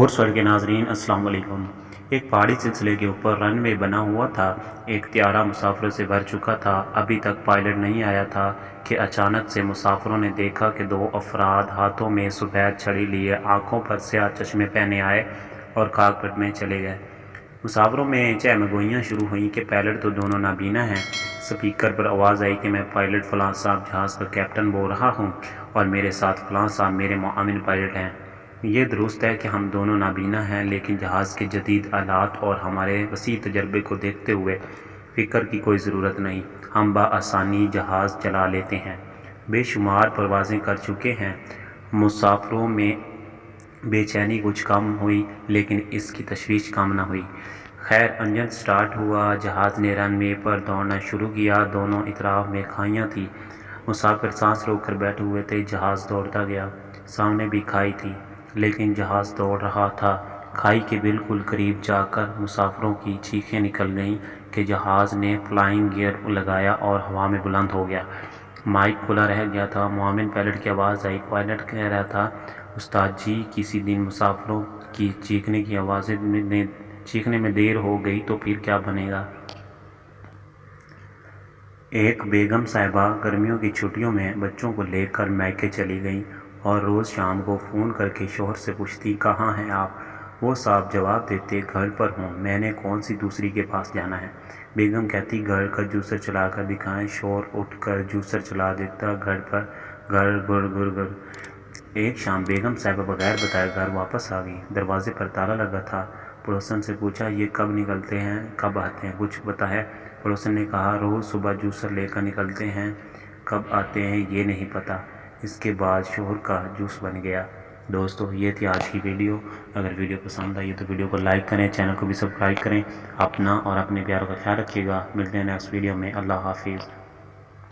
Course world के नाजरीन अस्सलाम वालेकुम। एक पहाड़ी सिलसिले के ऊपर रनवे बना हुआ था। एक त्यारा मुसाफिरों से भर चुका था। अभी तक पायलट नहीं आया था कि अचानक से मुसाफिरों ने देखा कि दो अफराद हाथों में सफ़ेद छड़ी लिए आंखों पर स्याह चश्मे पहने आए और काकपट में चले गए। मुसाफिरों में चहमगोइयाँ शुरू हुई कि पायलट तो दोनों नाबीना हैं। स्पीकर पर आवाज़ आई कि मैं पायलट फ़लाँ साहब जहाज़ का कैप्टन बोल रहा हूँ और मेरे साथ फ़लाँ साहब मेरे मुआविन पायलट हैं। ये दुरुस्त है कि हम दोनों नाबीना हैं, लेकिन जहाज़ के जदीद आलात और हमारे वसी तजर्बे को देखते हुए फ़िक्र की कोई ज़रूरत नहीं। हम बआसानी जहाज़ चला लेते हैं। बेशुमार परवाज़ें कर चुके हैं। मुसाफिरों में बेचैनी कुछ कम हुई, लेकिन इसकी तशवीश कम न हुई। खैर, इंजन स्टार्ट हुआ। जहाज़ ने रनवे पर दौड़ना शुरू किया। दोनों इतराफ़ में खाइयाँ थी। मुसाफिर सांस रोक कर बैठे हुए थे। जहाज़ दौड़ता गया। सामने भी खाई थी, लेकिन जहाज़ दौड़ रहा था। खाई के बिल्कुल करीब जाकर मुसाफिरों की चीखें निकल गईं कि जहाज़ ने फ्लाइंग गियर लगाया और हवा में बुलंद हो गया। माइक खुला रह गया था। मुआविन पायलट की आवाज़ आई। पायलट कह रहा था, उस्ताद जी, किसी दिन मुसाफिरों की चीखने में देर हो गई तो फिर क्या बनेगा। एक बेगम साहिबा गर्मियों की छुट्टियों में बच्चों को लेकर मायके चली गईं और रोज़ शाम को फ़ोन करके शौहर से पूछती, कहाँ हैं आप। वो साहब जवाब देते, घर पर हूँ, मैंने कौन सी दूसरी के पास जाना है। बेगम कहती, घर का जूसर चला कर दिखाएं। शौहर उठकर जूसर चला देता। घर पर घर गुर गुर गुर। एक शाम बेगम साहिबा बगैर बताए घर वापस आ गई। दरवाजे पर ताला लगा था। पड़ोसन से पूछा, ये कब निकलते हैं, कब आते हैं, कुछ पता है। पड़ोसन ने कहा, रोज़ सुबह जूसर लेकर निकलते हैं, कब आते हैं ये नहीं पता। इसके बाद शौहर का जूस बन गया। दोस्तों, ये थी आज की वीडियो। अगर वीडियो पसंद आई तो वीडियो को लाइक करें, चैनल को भी सब्सक्राइब करें। अपना और अपने प्यारों का ख्याल रखिएगा। मिलते हैं नेक्स्ट वीडियो में। अल्लाह हाफिज़।